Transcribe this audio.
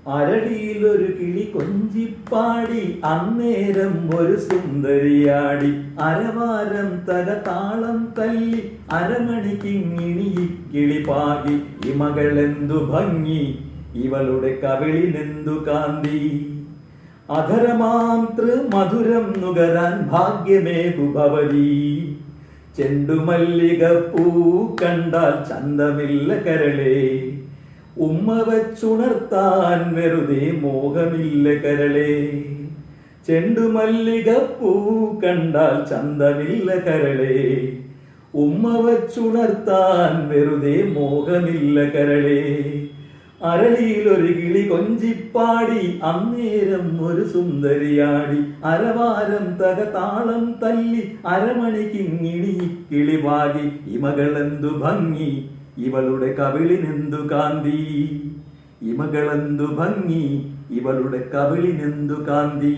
അരടിയിലൊരു കിളി കൊഞ്ചിപ്പാടി അന്നേരം ഒരു സുന്ദരിയാടി അരവാരം തകതാളം തല്ലി അരമണിക്കിങ്ങിണി കിളി പാകി ഇമകളെന്തു ഭംഗി ഇവളുടെ കവിളിനെന്തു കാന്തി അധരമാം മധുരം നുകരാൻ ഭാഗ്യമേകു ഭവതി ചെണ്ടുമല്ലിക പൂ കണ്ടാൽ ചന്തമില്ല കരളേ ഉമ്മ വച്ചുണർത്താൻ വെറുതെ മോഹമില്ല കരളേ ചെണ്ടുമല്ലിക പൂ കണ്ടാൽ ചന്തമില്ല കരളേ ഉമ്മ വച്ചുണർത്താൻ വെറുതെ മോഹമില്ല കരളേ അരളിയിലൊരു കിളി കൊഞ്ചിപ്പാടി അന്നേരം ഒരു സുന്ദരിയാടി അരവാരം തകതാളം തല്ലി അരമണിക്കിങ്ങിണി കിളിവാകി ഇമകളെന്തു ഭംഗി ഇവളുടെ കവിളിനെന്തു കാന്തി ഇമകളെന്തു ഭംഗി ഇവളുടെ കവിളിനെന്തു കാന്തി